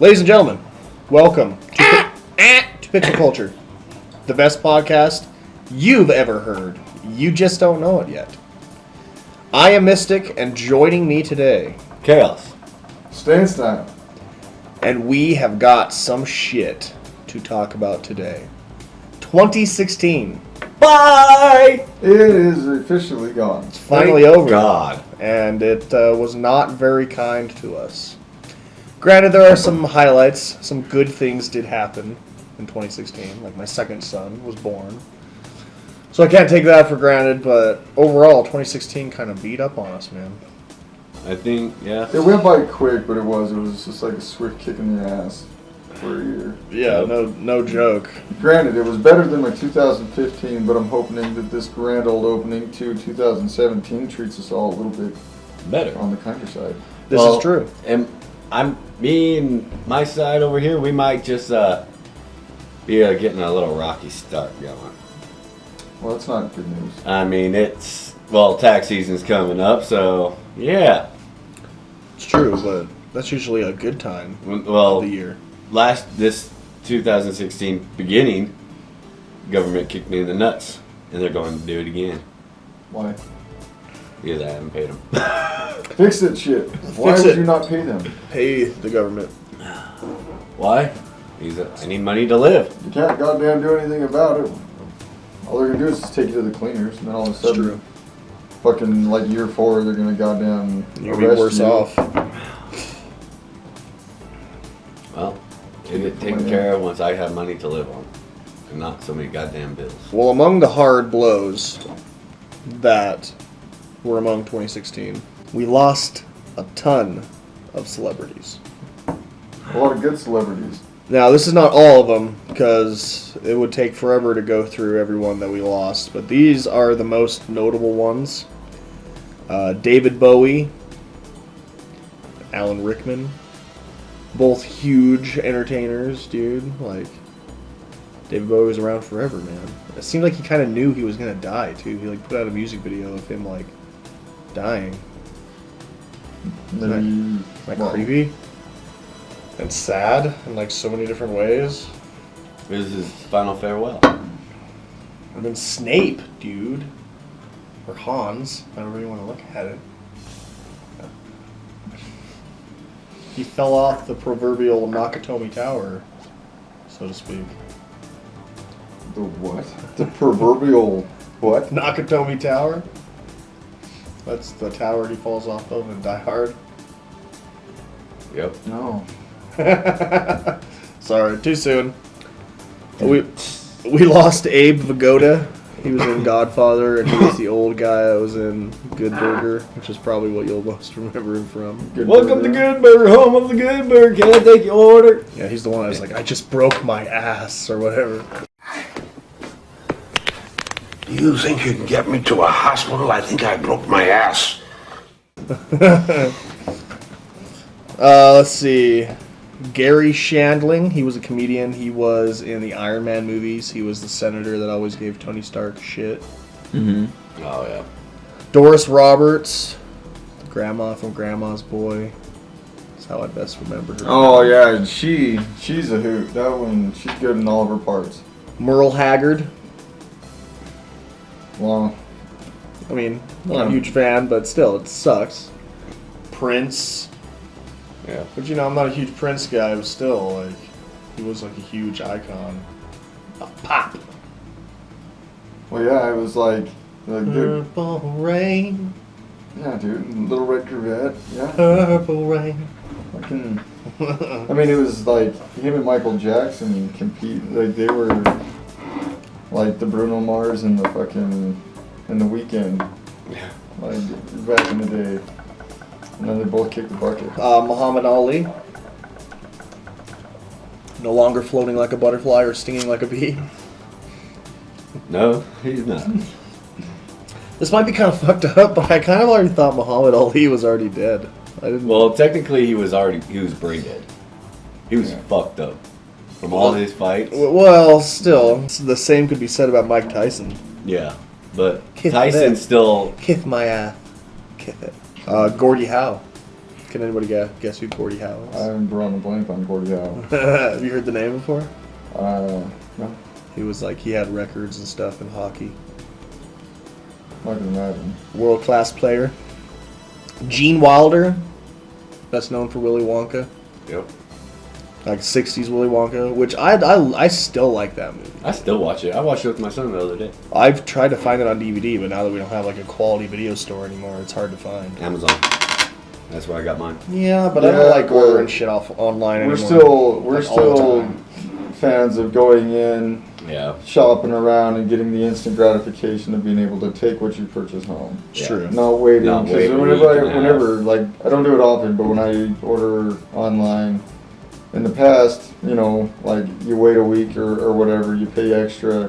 Ladies and gentlemen, welcome to PixelCulture, the best podcast you've ever heard. You just don't know it yet. I am Mystic, and joining me today, Chaos. Stain Style. And we have got some shit to talk about today. 2016. Bye! It is officially gone. It's finally over. God. And it was not very kind to us. Granted, there are some highlights. Some good things did happen in 2016. Like my second son was born. So I can't take that for granted, but overall, 2016 kind of beat up on us, man. I think, yeah. It went by quick, but it was just like a swift kick in the ass for a year. Yeah, no joke. Granted, it was better than my 2015, but I'm hoping that this grand old opening to 2017 treats us all a little bit Better. on the kinder side. This is true. And me and my side over here, we might just be getting a little rocky start going. Well, that's not good news. I mean, tax season's coming up, so yeah. It's true, but that's usually a good time Well, of the year. this 2016 beginning, government kicked me in the nuts, and they're going to do it again. Why? Because I haven't paid them. Fix that shit. Why would you not pay them? Pay the government. Why? Because I need money to live. You can't goddamn do anything about it. All they're gonna do is just take you to the cleaners, and then all of a sudden, true. fucking like year 4, they're gonna goddamn You'll be arrest worse you. off. Well, they get taken care of once I have money to live on, and not so many goddamn bills. Well, among the hard blows that were among 2016, we lost a ton of celebrities. A lot of good celebrities. Now, this is not all of them, because it would take forever to go through everyone that we lost, but these are the most notable ones. David Bowie, Alan Rickman, both huge entertainers, dude. Like, David Bowie was around forever, man. It seemed like he kind of knew he was going to die, too. He put out a music video of him, dying. Isn't that creepy? And sad in so many different ways. This is his final farewell. And then Snape, dude. Or Hans, however you want to look at it. He fell off the proverbial Nakatomi Tower, so to speak. The what? The proverbial what? Nakatomi Tower? That's the tower he falls off of in Die Hard. Yep. No. Sorry, too soon. We lost Abe Vigoda. He was in Godfather, and he was the old guy that was in Good Burger, which is probably what you'll most remember him from. Welcome to Good Burger, home of the Good Burger. Can I take your order? Yeah, he's the one that was like, I just broke my ass, or whatever. Do you think you can get me to a hospital? I think I broke my ass. Let's see. Gary Shandling, he was a comedian. He was in the Iron Man movies. He was the senator that always gave Tony Stark shit. Mm-hmm. Oh, yeah. Doris Roberts, the grandma from Grandma's Boy. That's how I best remember her. Oh yeah, she's a hoot. That one, she's good in all of her parts. Merle Haggard. Well, I mean, not a huge fan, but still, it sucks. Prince. Yeah. But I'm not a huge Prince guy, but still, he was a huge icon. Pop. well, yeah, it was like dude, Purple rain. yeah, dude, Little Red Corvette, yeah. Purple rain. Fucking, I mean, it was like him and Michael Jackson compete. Like they were like the Bruno Mars and the fucking and the Weeknd. Yeah. Like back in the day. And then they both kicked the bucket. Muhammad Ali. No longer floating like a butterfly or stinging like a bee. No, he's not. This might be kind of fucked up, but I kind of already thought Muhammad Ali was already dead. I didn't. Well, technically, he was brain dead. He was fucked up from all his fights. Well, still, the same could be said about Mike Tyson. Yeah, but Kiss Tyson's it. still. Kiss my ass. Kiss it. Gordie Howe. Can anybody guess who Gordie Howe is? I'm drawing a blank on Gordie Howe. Have you heard the name before? No, He was like, he had records and stuff in hockey. I can imagine. World class player. Gene Wilder, best known for Willy Wonka. Yep. Like 60s Willy Wonka, which I still like that movie. I still watch it. I watched it with my son the other day. I've tried to find it on DVD, but now that we don't have like a quality video store anymore, it's hard to find. Amazon. That's where I got mine. Yeah, but I don't like ordering shit off online anymore. We're Like, all the still time. fans of going in, Yeah. shopping around, and getting the instant gratification of being able to take what you purchase home. It's Yeah. true. Not waiting. Not Because waiting a whenever, week and a whenever, like, I don't do it often, but when I order online, in the past, you know, like, you wait a week or whatever, you pay extra,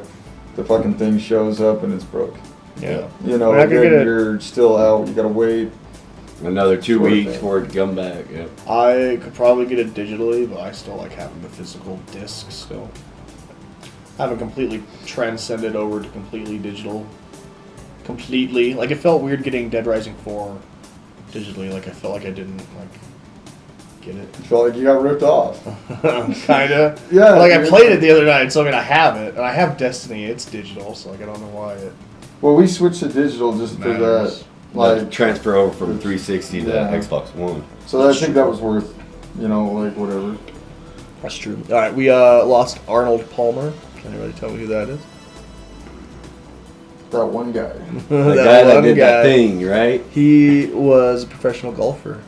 the fucking thing shows up and it's broke. Yeah. You know, I mean, I could then get it- you're still out, you gotta wait. Another 2 Sort of weeks thing. for it to come back. Yep. I could probably get it digitally, but I still like having the physical disc still. I haven't completely transcended over to completely digital. Completely. Like, it felt weird getting Dead Rising 4 digitally. Like, I felt like I didn't, like, get it. You felt like you got ripped off. Kinda. Yeah, But, like, I dude. played it the other night, so I mean, I have it. And I have Destiny. It's digital, so, like, I don't know why it Well, we switched to digital just for matters. that. Like, transfer over from 360 to Yeah. Xbox One. so I think that was worth, you know, like, whatever. That's true. Alright, we lost Arnold Palmer. Can anybody tell me who that is? That one guy. The guy that one did guy. that thing, right? He was a professional golfer.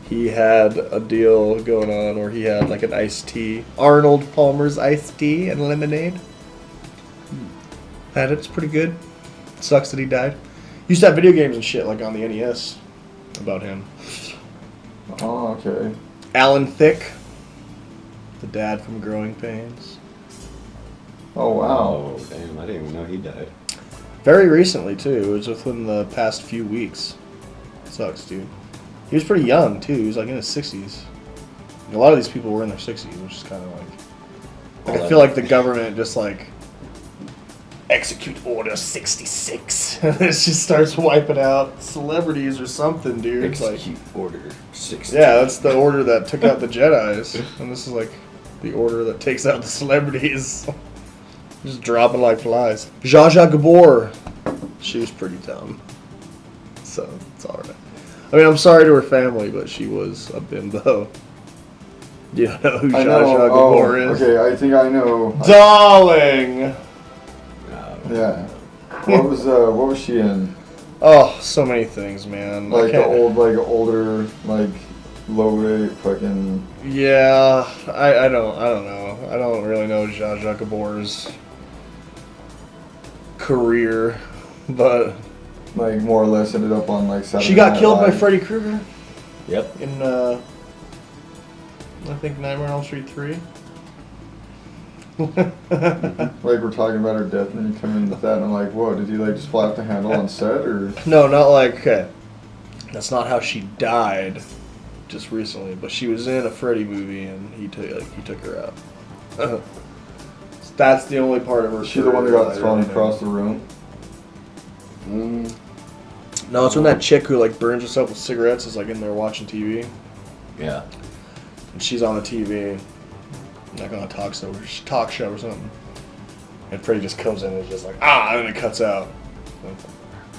He had a deal going on where he had like an iced tea. Arnold Palmer's iced tea and lemonade. Had it. It's pretty good. Sucks that he died. Used to have video games and shit like on the NES about him. Oh, okay. Alan Thicke, the dad from Growing Pains. Oh, wow. Oh, damn. I didn't even know he died. Very recently, too. It was within the past few weeks. Sucks, dude. He was pretty young, too. He was like in his 60s. A lot of these people were in their 60s, which is kind of like I feel like the government just like execute order 66. It just starts wiping out celebrities or something, dude. It's like, Execute Order 60. yeah, that's the order that took out the Jedis, and this is like the order that takes out the celebrities. Just dropping like flies. Zsa Zsa Gabor, she was pretty dumb, so it's all right. I mean, I'm sorry to her family, but she was a bimbo. Do you know who I Zsa know. Zsa Oh, Gabor is? okay, I think I know. Darling! Yeah. What was she in? Oh, so many things, man. I Like the can't- older, like low rate fucking. Yeah, I don't know. I don't really know Zsa Zsa Gabor's career, but Like more or less ended up on like Saturday she got Night killed by Live. Freddy Krueger Yep. in, I think Nightmare on Elm Street 3. Like we're talking about her death, and then you come in with that, and I'm like, whoa, did he like just fly off the handle on set, or? No, not like, okay. That's not how she died just recently, but she was in a Freddy movie and he took her out. That's the only part of her. Was she the one that got career thrown I know. across the room? No, it's when that chick who like burns herself with cigarettes is like in there watching TV, Yeah. and she's on the TV, like on a talk show or something. And Freddy just comes in and is just like, and then it cuts out.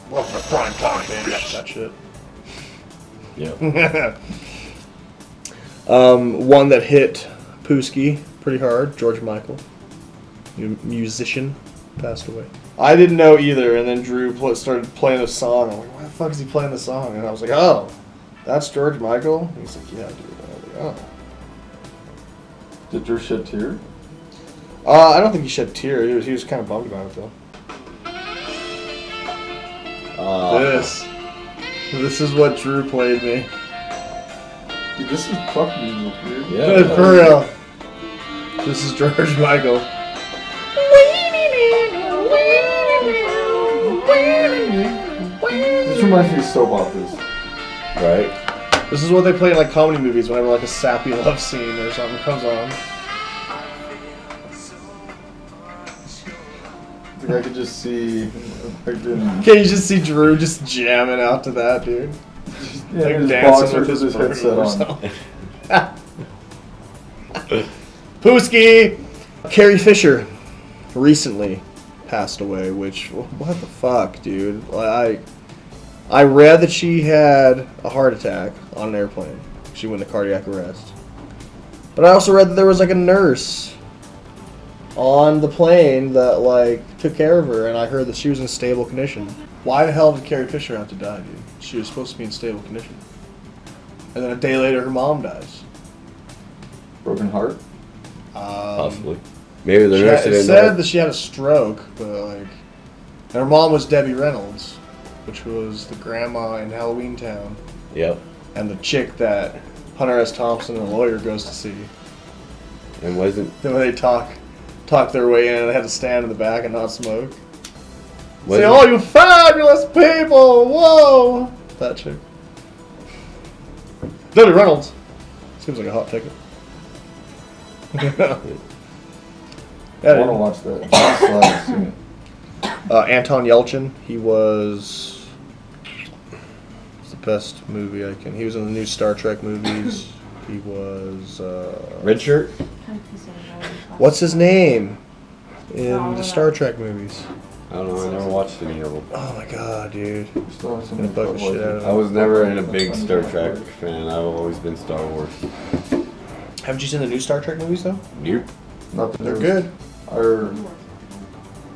Well, for prime time, bitch. That shit. Yep. One that hit Pooski pretty hard, George Michael, musician, passed away. I didn't know either, and then Drew started playing the song. I'm like, why the fuck is he playing the song? And I was like, oh, that's George Michael? And he's like, yeah, dude. And I was like, oh. Did Drew shed tear? I don't think he shed a tear. He was kind of bummed about it, though. This is what Drew played me. Dude, this is fuck music, dude. Yeah. For real. This is George Michael. This reminds me of soap operas. Right? This is what they play in like comedy movies whenever like a sappy love scene or something comes on. Like I could just see, fucking, Can you just see Drew just jamming out to that, dude? Yeah, like his dancing boxers with his with his burger headset or on. something. Pooski! Carrie Fisher recently passed away, which, what the fuck, dude? I read that she had a heart attack on an airplane. She went into cardiac arrest. But I also read that there was like a nurse on the plane that like took care of her, and I heard that she was in stable condition. Why the hell did Carrie Fisher have to die, dude? She was supposed to be in stable condition. And then a day later, her mom dies. Broken heart? Possibly. Maybe the It nurse didn't said know. that she had a stroke, but like, and her mom was Debbie Reynolds, which was the grandma in Halloween Town, Yep. and the chick that Hunter S. Thompson, the lawyer, goes to see. And wasn't Then when they talk their way in, and they had to stand in the back and not smoke. Say, wasn't- "Oh, you fabulous people! Whoa!" That chick. Debbie Reynolds. Seems like a hot ticket. I want to watch that. I still haven't seen it. Anton Yelchin. He was. It's the best movie I can. He was in the new Star Trek movies. He was. Red shirt? What's his name in the Star Trek movies? I don't know. I never watched any of them. Oh my god, dude! Still haven't seen Gonna it, bug but the shit out of I was never in a big Star Trek fan. I've always been Star Wars. Haven't you seen the new Star Trek movies though? You? Nothing. They're good.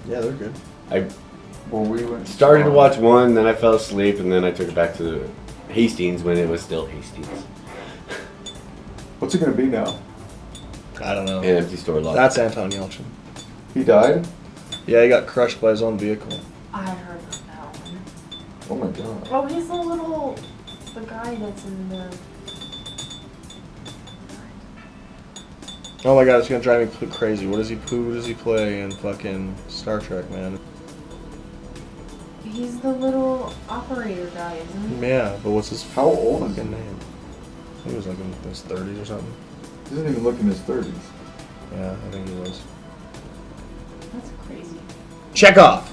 Yeah, they're good. I well, we went. started to watch one, then I fell asleep, and then I took it back to Hastings when it was still Hastings. What's it gonna be now? I don't know. An empty store lot. That's Anton Yelchin. He died? Yeah, he got crushed by his own vehicle. I heard of that one. Oh my god. Oh, he's the guy that's in the. Oh my god, it's gonna drive me crazy. Who does he play in fucking Star Trek, man? He's the little operator guy, isn't he? Yeah, but what's his How old is fucking he? name? He was like in his 30s or something. He doesn't even look in his 30s. Yeah, I think he was. That's crazy. Chekhov!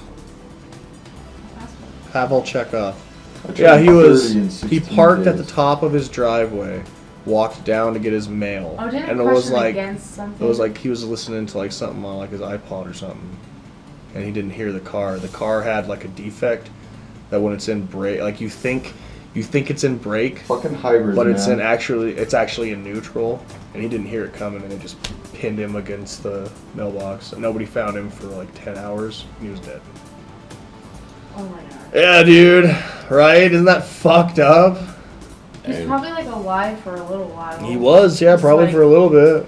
That's what- Pavel Chekhov. I turned Yeah, he 30 in he 16 parked at the days. top of his driveway, walked down to get his mail. Oh, didn't and it it was crush him like against something? it was like he was listening to like something on like his iPod or something. And he didn't hear the car. The car had like a defect that when it's in brake, like you think it's in brake, Fucking hybrid, but it's man. it's actually in neutral, and he didn't hear it coming, and it just pinned him against the mailbox. And nobody found him for like 10 hours. He was dead. Oh my god. Yeah, dude. Right? Isn't that fucked up? He's And- probably like alive for a little while. He was, yeah, It's probably like- for a little bit.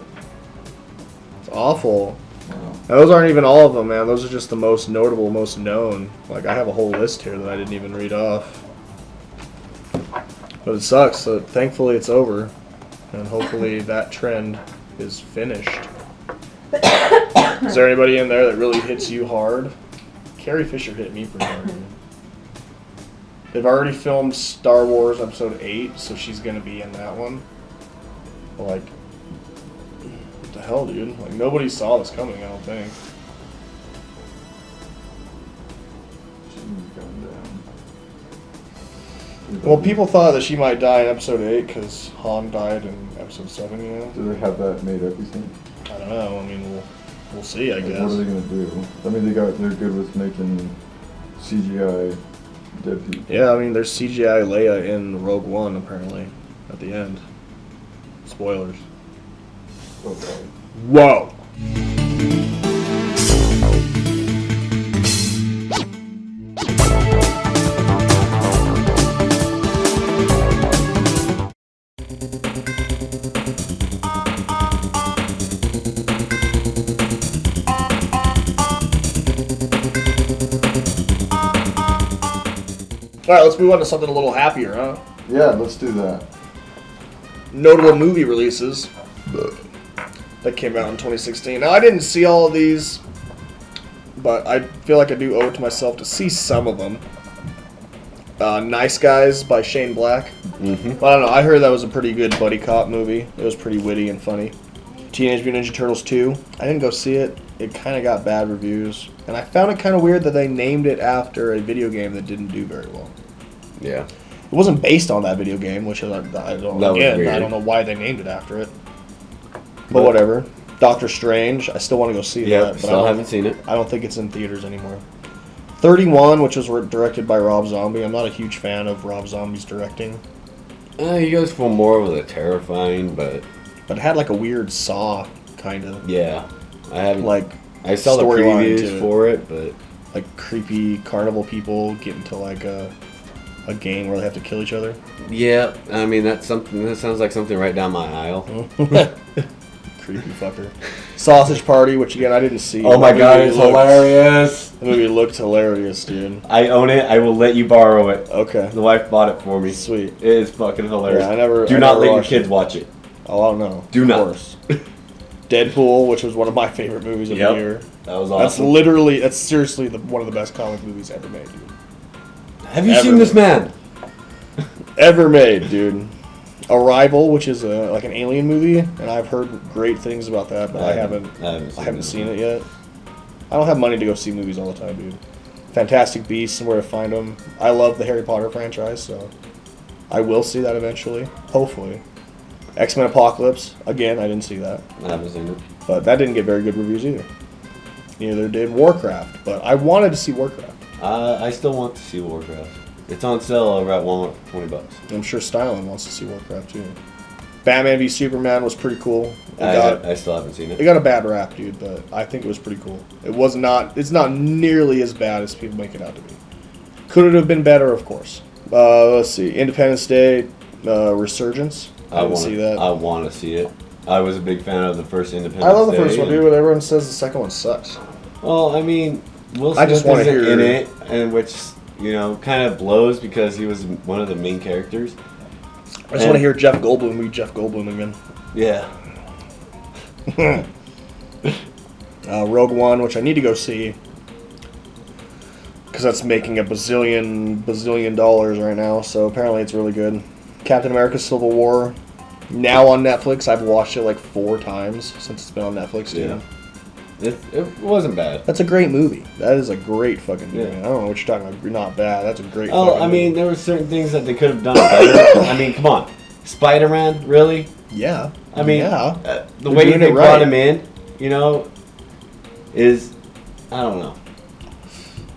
It's awful. Wow. And those aren't even all of them, man. Those are just the most notable, most known. Like, I have a whole list here that I didn't even read off. But it sucks. So thankfully, it's over. And hopefully that trend is finished. Is there anybody in there that really hits you hard? Carrie Fisher hit me pretty hard. They've already filmed Star Wars Episode 8, so she's going to be in that one. But like, what the hell, dude? Like, nobody saw this coming, I don't think. She's going down. Well, people thought that she might die in Episode 8 because Han died in Episode 7, you know? Do they have that made up, you think? I don't know. I mean, we'll see, I Like, guess. what are they gonna do? I mean, they're good with making CGI dead people. Yeah, I mean, there's CGI Leia in Rogue One, apparently, at the end. Spoilers. Okay. Whoa! Alright, let's move on to something a little happier, huh? Yeah, let's do that. Notable movie releases that came out in 2016. Now, I didn't see all of these, but I feel like I do owe it to myself to see some of them. Nice Guys by Shane Black. Mm-hmm. I don't know, I heard that was a pretty good buddy cop movie. It was pretty witty and funny. Teenage Mutant Ninja Turtles 2. I didn't go see it. It kind of got bad reviews. And I found it kind of weird that they named it after a video game that didn't do very well. Yeah. It wasn't based on that video game, which I don't. That was Again, weird. I don't know why they named it after it. But whatever. Doctor Strange. I still want to go see Yeah, that. But still haven't seen it. I don't think it's in theaters anymore. 31, which was directed by Rob Zombie. I'm not a huge fan of Rob Zombie's directing. He goes for more of the terrifying, but But it had like a weird Saw kind of. yeah, I haven't. Like, I saw the storyline previews to it. for it, but Like creepy carnival people get into like a game where they have to kill each other. yeah, I mean that's something. That sounds like something right down my aisle. Creepy fucker. Sausage Party, which again I didn't see. Oh my That god, movie it's looked- hilarious! The movie looked hilarious, dude. I own it. I will let you borrow it. Okay. The wife bought it for me. Sweet. It is fucking hilarious. Yeah, I never. Do I not never let your watched kids it. watch it. Oh, I don't know. Do of not. Course. Deadpool, which was one of my favorite movies of Yep. the year. That was That's awesome. literally, that's seriously one of the best comic movies ever made, dude. Have you ever. seen this man? Ever made, dude. Arrival, which is like an alien movie, and I've heard great things about that, but I haven't seen it yet. I don't have money to go see movies all the time, dude. Fantastic Beasts and Where to Find Them. I love the Harry Potter franchise, so I will see that eventually, hopefully. X-Men Apocalypse, again, I didn't see that, I haven't seen it. but that didn't get very good reviews either. Neither did Warcraft, but I wanted to see Warcraft. I still want to see Warcraft. It's on sale over at Walmart for $20. I'm sure Stylen wants to see Warcraft too. Batman v Superman was pretty cool. I still haven't seen It it. got a bad rap, dude, but I think it was pretty cool. It's not nearly as bad as people make it out to be. Could it have been better? Of course. Let's see. Independence Day, Resurgence. I didn't see that. I want to see it. I was a big fan of the first Independence I love the Day, first one, and- dude, but everyone says the second one sucks. Well, I mean, Will I just Smith wanna isn't hear- in it, and which kind of blows because he was one of the main characters. I just want to hear Jeff Goldblum be Jeff Goldblum again. Yeah. Rogue One, which I need to go see, because that's making a bazillion dollars right now. So apparently it's really good. Captain America: Civil War, now on Netflix. I've watched it like 4 times since it's been on Netflix, dude. Yeah. It wasn't bad. That's a great movie. That is a great fucking movie. Yeah. I don't know what you're talking about. You're not bad. That's a great. Oh, fucking I mean, movie. there were certain things that they could have done better. I mean, come on, Spider-Man, really? Yeah. I mean, yeah. The They're way doing they it brought right. him in, is I don't know.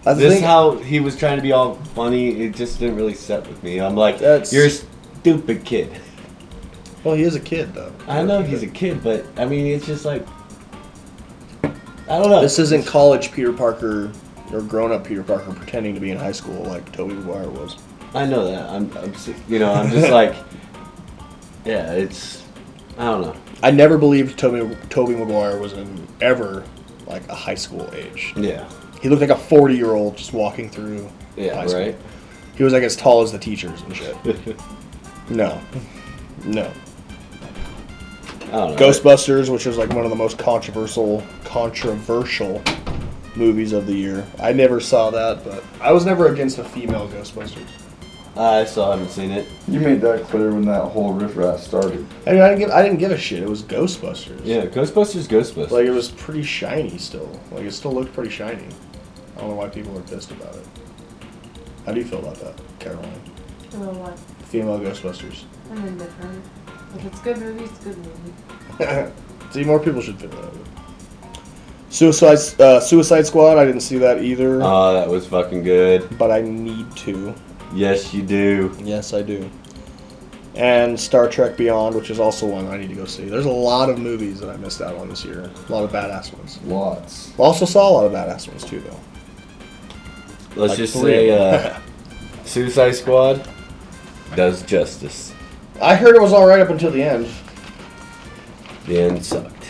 I This think how he was trying to be all funny. It just didn't really set with me. I'm like, That's- you're a stupid kid. Well, he is a kid though. I know he's a kid, but I mean, it's just like I don't know. This isn't college Peter Parker or grown-up Peter Parker pretending to be in high school like Tobey Maguire was. I know that. I'm just like, yeah, it's. I don't know. I never believed Tobey Maguire was ever like a high school age. Yeah. He looked like a 40-year-old just walking through Yeah. high school. Right. He was like as tall as the teachers and shit. No. I don't know. Ghostbusters, which is like one of the most controversial movies of the year. I never saw that, but I was never against a female Ghostbusters. I still haven't seen it. You made that clear when that whole riffraff started. I mean, I didn't give a shit. It was Ghostbusters. Yeah, Ghostbusters. Like, it was pretty shiny still. Like, it still looked pretty shiny. I don't know why people are pissed about it. How do you feel about that, Caroline? You know what? Female Ghostbusters. I'm indifferent. If it's a good movie, it's a good movie. See, more people should feel that way. Suicide Squad, I didn't see that either, Oh, that was fucking good. but I need to. Yes, you do. Yes, I do. And Star Trek Beyond, which is also one I need to go see. There's a lot of movies that I missed out on this year. A lot of badass ones. Lots. Also saw a lot of badass ones too, though. Let's Like just 3 say, of them. Suicide Squad does justice. I heard it was all right up until the end. The end sucked.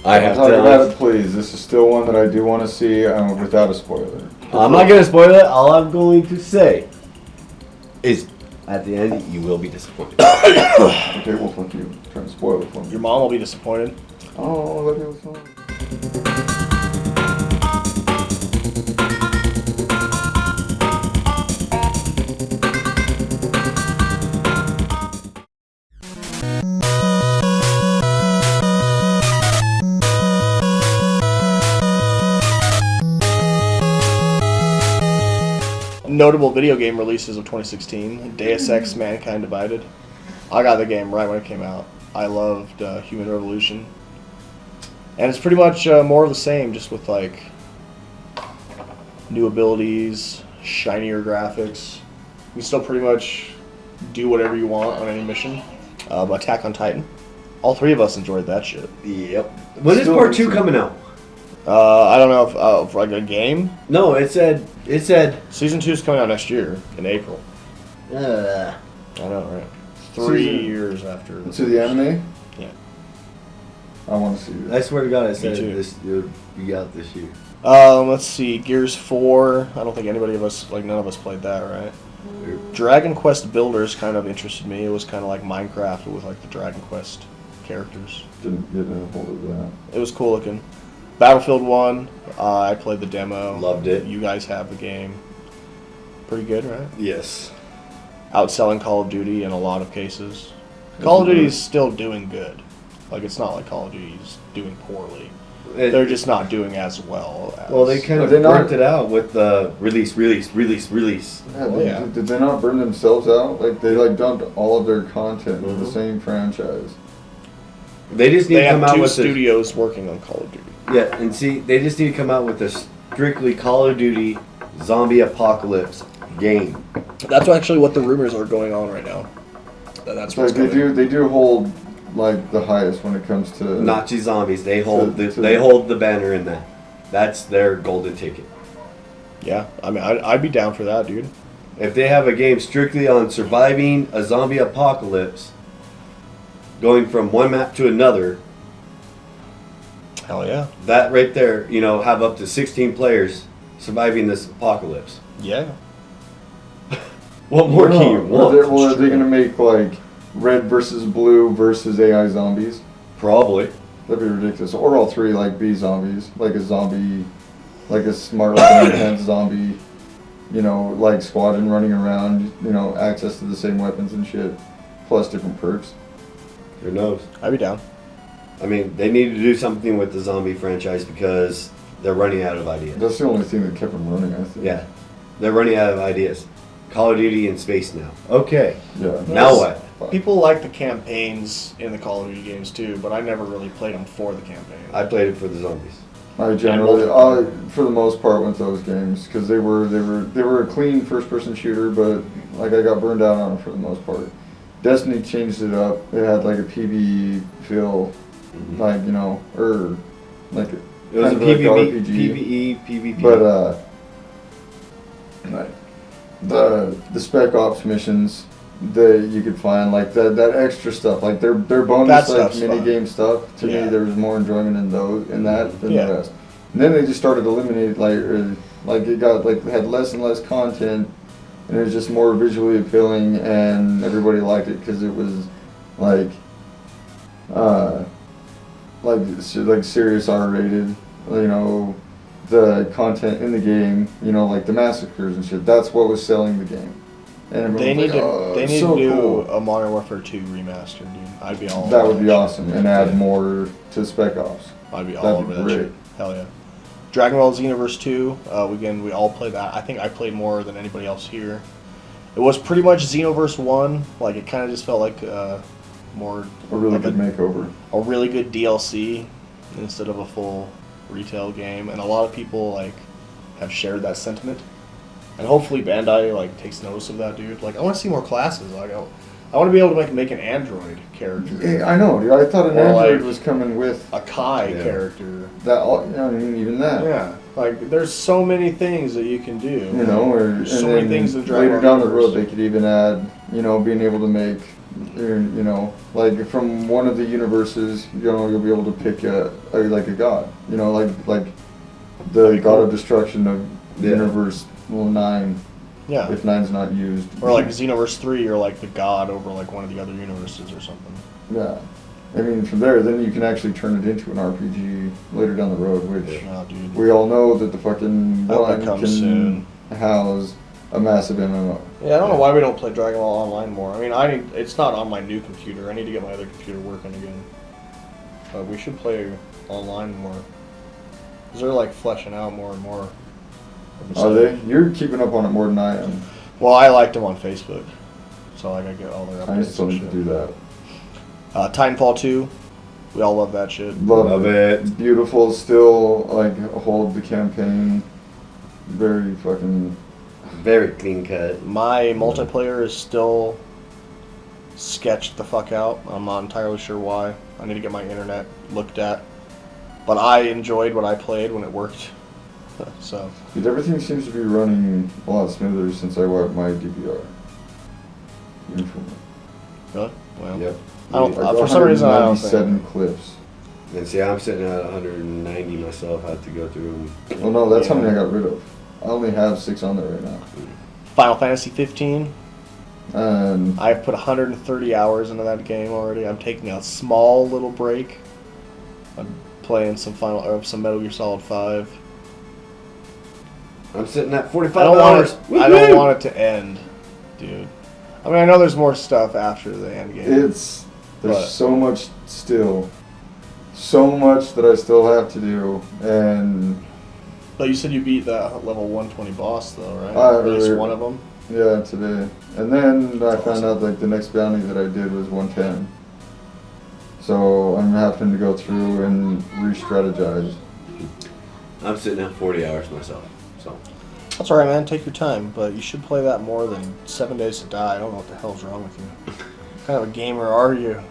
I have Talk about to. it, please. This is still one that I do want to see without a spoiler. I'm not gonna spoil it. All I'm going to say is, at the end, you will be disappointed. Okay, well, fuck you. Trying to spoil it for me. Your mom will be disappointed. Oh, that was fun. notable video game releases of 2016: Deus Ex: Mankind Divided. I got the game right when it came out. I loved Human Revolution, and it's pretty much more of the same, just with like new abilities, shinier graphics. You can still pretty much do whatever you want on any mission. Attack on Titan. All three of us enjoyed that shit. Yep. When is part 2 coming out? I don't know if like a game. No, it said Season 2 is coming out next year in April. I know, right? 3 years after. To the anime? Yeah. I want to see it. I swear to God, I said too. this would be out this year. Let's see. Gears 4. I don't think anybody of us, like none of us played that, right? Dragon Quest Builders kind of interested me. It was kind of like Minecraft with like the Dragon Quest characters. Didn't get a hold of that. It was cool looking. Battlefield 1. I played the demo. Loved it. You guys have the game. Pretty good, right? Yes. Outselling Call of Duty in a lot of cases. Call of Duty is still doing good. Like, it's not like Call of Duty is doing poorly. They're just not doing as well. Well, they kind of burnt it out with the release. Yeah, did they not burn themselves out? Like, they like dumped all of their content with the same franchise. They just need to come have out two with studios working on Call of Duty. Yeah, and see, they just need to come out with a strictly Call of Duty zombie apocalypse game. That's actually what the rumors are going on right now. That's what's like coming. they do hold like the highest when it comes to Nazi zombies. They hold to they hold the banner in that. That's their golden ticket. Yeah, I mean, I'd be down for that, dude. If they have a game strictly on surviving a zombie apocalypse, going from one map to another, Hell yeah. that right there, you know, have up to 16 players surviving this apocalypse. Yeah. What more can you want? Are they going to make like red versus blue versus AI zombies? Probably. That'd be ridiculous. Or all three like B zombies, like a zombie, like a smart looking intense zombie, you know, like squadron running around, you know, access to the same weapons and shit, plus different perks. Who knows? I'd be down. I mean, they need to do something with the zombie franchise because they're running out of ideas. That's the only thing that kept them running, I think. Yeah. They're running out of ideas. Call of Duty in space now. Okay. Yeah. Now what? People like the campaigns in the Call of Duty games too, but I never really played them for the campaign. I played it for the zombies. I generally, for the most part, went those games because they were a clean first-person shooter, but like I got burned out on it for the most part. Destiny changed it up. It had like a PvE feel, like you know, or like It was a kind of like PvE, PvP. But like the Spec Ops missions that you could find, like that extra stuff, like their bonus like mini game stuff. To me, there was more enjoyment in that than the rest. And then they just started eliminating like it got like had less and less content, and it was just more visually appealing, and everybody liked it because it was like serious R-rated, you know, the content in the game, you know, like the massacres and shit. That's what was selling the game. And they need to do cool. a Modern Warfare 2 remaster, dude. I'd be all. That over would be awesome, and add more to Spec Ops. I'd be all That'd over be that great. shit. Hell yeah. Dragon Ball Xenoverse 2. We all played that. I think I played more than anybody else here. It was pretty much Xenoverse 1. Like, it kind of just felt like more... A really like good makeover. A really good DLC instead of a full retail game. And a lot of people, like, have shared that sentiment. And hopefully Bandai, like, takes notice of that, dude. Like, I want to see more classes. Like, I want to be able to make an android character. Yeah, I know, dude. I thought an android was coming with a Kai character. That, I mean, even that. Yeah, like there's so many things that you can do. You know, and so many things in Dragon later Ball down the road, universe. they could even add, you know, being able to make, you know, like from one of the universes, you know, you'll be able to pick like a god. You know, like the god of destruction of universe 9. Yeah. If 9's not used. Or like Xenoverse 3, you're like the god over like one of the other universes or something. Yeah. I mean, from there, then you can actually turn it into an RPG later down the road, which we all know that the fucking one can soon. house a massive MMO. Yeah, I don't know why we don't play Dragon Ball Online more. I mean, it's not on my new computer. I need to get my other computer working again. But we should play online more. Because they're like fleshing out more and more. Are they? You're keeping up on it more than I am. Well, I liked them on Facebook, so like I get all their updates. I still and need to do that. Titanfall 2, we all love that shit. Love it. Beautiful. Still like hold the campaign. Very fucking. Very clean cut. My multiplayer is still sketched the fuck out. I'm not entirely sure why. I need to get my internet looked at. But I enjoyed what I played when it worked. So. Dude, everything seems to be running a lot smoother since I wiped my DVR. Uniformly. Really? Well, Yep. I don't, I for some reason, I don't think. 7 clips. And see, I'm sitting at 190 myself. I have to go through them. Well, no, that's how many I got rid of. I only have 6 on there right now. Final Fantasy 15. And I've put 130 hours into that game already. I'm taking a small little break. I'm playing some Metal Gear Solid 5. I'm sitting at 45 I don't hours. I don't want it to end, dude. I mean, I know there's more stuff after the end game. there's so much still. So much that I still have to do. And But you said you beat that level 120 boss, though, right? I- At least one of them. yeah, today. And then I found out like the next bounty that I did was 110. So I'm having to go through and re-strategize. I'm sitting at 40 hours myself. So That's alright, man. Take your time. But you should play that more than 7 Days to Die. I don't know what the hell's wrong with you. What kind of a gamer are you?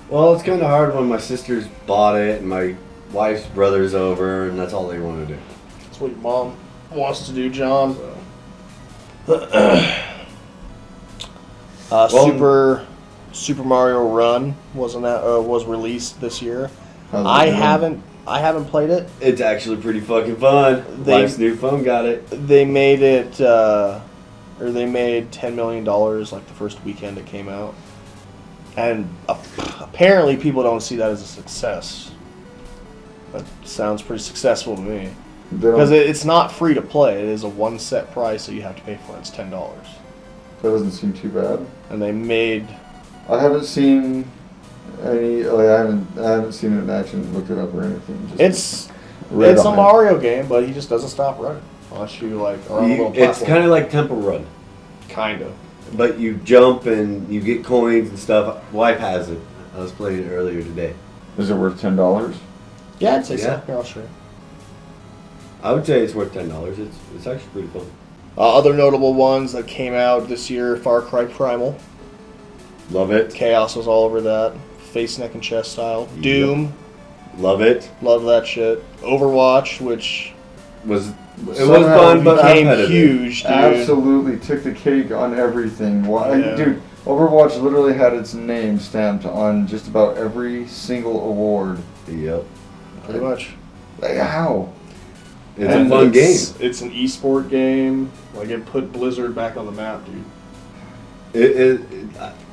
well, it's kind of hard when my sisters bought it and my wife's brother's over, and that's all they want to do. That's what your mom wants to do, John. Super Mario Run was released this year. How's it I going? haven't played it. It's actually pretty fucking fun. Wife's new phone got it. They made it, or they made $10 million like the first weekend it came out, and apparently people don't see that as a success. That sounds pretty successful to me. Because it's not free to play. It is a one set price that you have to pay for. It's $10. That doesn't seem too bad. And they made. I haven't seen any. Like, I haven't seen it in action. Looked it up or anything. Just read It's a on it. Mario game, but he just doesn't stop running unless you like are on a little It's platform. kind of like Temple Run, Kind of. but you jump and you get coins and stuff. Wife has it. I was playing it earlier today. Is it worth $10? Yeah, I'd say Yeah. so. Here, I'll show you. I would say it's worth $10. It's actually pretty fun. Other notable ones that came out this year: Far Cry Primal. Love it. Chaos was all over that. Face, neck, and chest style. Yep. Doom. Love it. Love that shit. Overwatch, which It was Somehow fun, but became repetitive. huge, dude. Absolutely took the cake on everything. Why, Yeah. dude? Overwatch literally had its name stamped on just about every single award. Yep. Pretty much. Like, how? It's And a fun game. It's an esport game. Like, it put Blizzard back on the map, dude.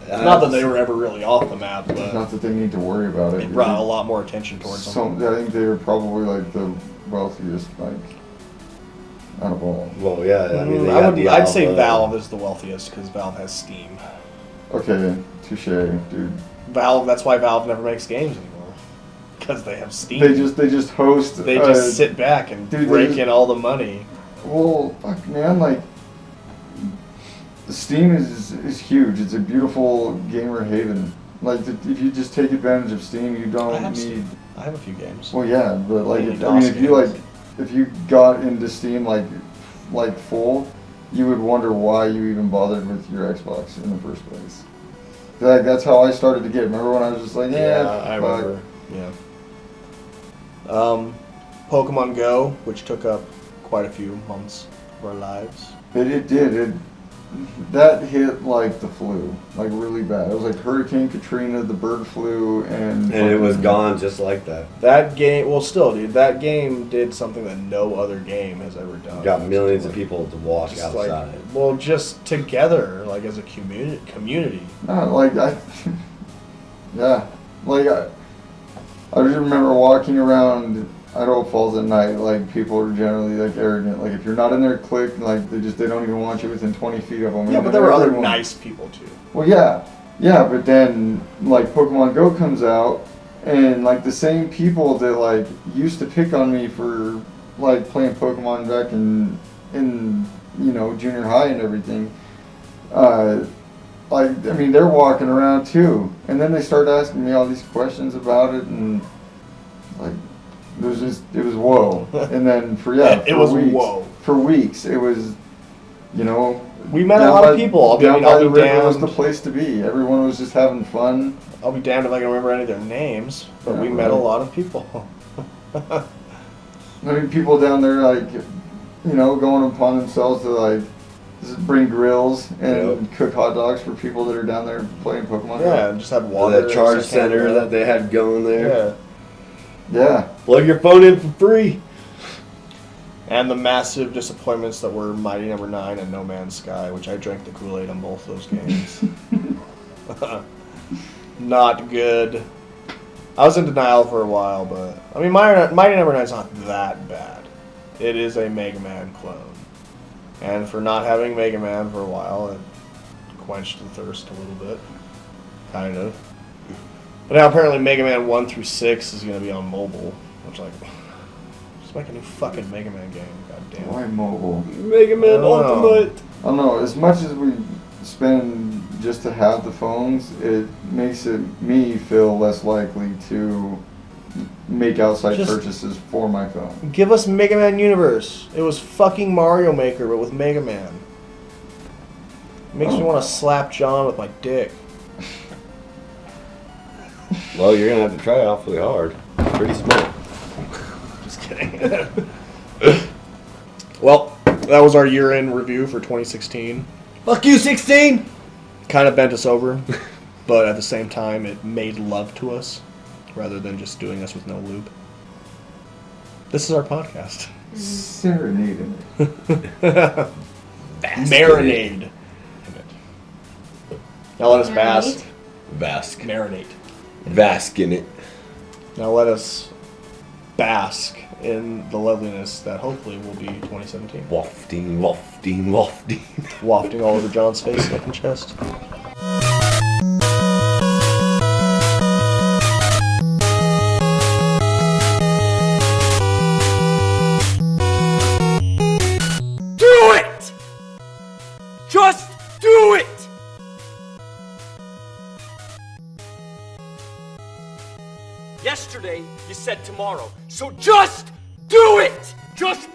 Not that they were ever really off the map, but Not that they need to worry about it. it brought a lot more attention towards them. I think they were probably like the wealthiest, like, out of all. Well, yeah. I mean, they got I'd say Diablo. Valve is the wealthiest because Valve has Steam. Okay, touche, dude. Valve. That's why Valve never makes games anymore because they have Steam. They just host. They just sit back and dude, they rake just- in all the money. Well, fuck, man, like, Steam is huge. It's a beautiful gamer haven. Like, if you just take advantage of Steam, you I don't have need. Steam. I have a few games. Well, yeah, but like, You if, need I mean, DOS if you games. if you got into Steam like full, you would wonder why you even bothered with your Xbox in the first place. Like, that's how I started to get. Remember when I was just like, I fuck. remember. Yeah. Pokemon Go, which took up quite a few months of our lives. It did. That hit like the flu, like really bad. It was like Hurricane Katrina, the bird flu, and And it was gone just like that. That game, well, still, dude, that game did something that no other game has ever done. Got millions of people to walk Just outside. like, well, just together, like as a community. Not like yeah, like I just remember walking around Idaho Falls at night. Like, people are generally like arrogant. Like, if you're not in their clique, like they don't even want you within 20 feet of them. Yeah, but there were other nice people too. Well, yeah, but then like Pokemon Go comes out, and like the same people that like used to pick on me for like playing Pokemon back in junior high and everything, they're walking around too, and then they start asking me all these questions about it, and like it was whoa, and then for weeks, whoa. For weeks it was, we met a lot of people. I'll be river damned. was the place to be. Everyone was just having fun. I'll be damned if I can remember any of their names, but we met a lot of people. I mean, people down there, like, going upon themselves to, like, just bring grills and cook hot dogs for people that are down there playing Pokemon. Yeah, and just had water. That charge center that they had going there. Yeah. Plug your phone in for free. And the massive disappointments that were Mighty Number 9 and No Man's Sky, which I drank the Kool-Aid on both those games. Not good. I was in denial for a while, but I mean, Mighty Number 9 is not that bad. It is a Mega Man clone, and for not having Mega Man for a while, it quenched the thirst a little bit, kind of. But now apparently Mega Man 1 through 6 is going to be on mobile, which just make a new fucking Mega Man game. God damn it. Why mobile? Mega Man Ultimate. I don't know. As much as we spend just to have the phones, it makes me feel less likely to make outside purchases for my phone. Give us Mega Man Universe. It was fucking Mario Maker, but with Mega Man. It makes me want to slap John with my dick. Well, you're gonna have to try awfully hard. Pretty small. Just kidding. Well, that was our year-end review for 2016. Fuck you, 16! Kind of bent us over, but at the same time, it made love to us rather than just doing us with no lube. This is our podcast. Serenading. Marinade. Now let us bask. Bask. Marinate. Bask in it. Now let us bask in the loveliness that hopefully will be 2017. Wafting, wafting, wafting. Wafting all over John's face, neck, and chest. Do it! Just do it! Yesterday, you said tomorrow, so just do it! Just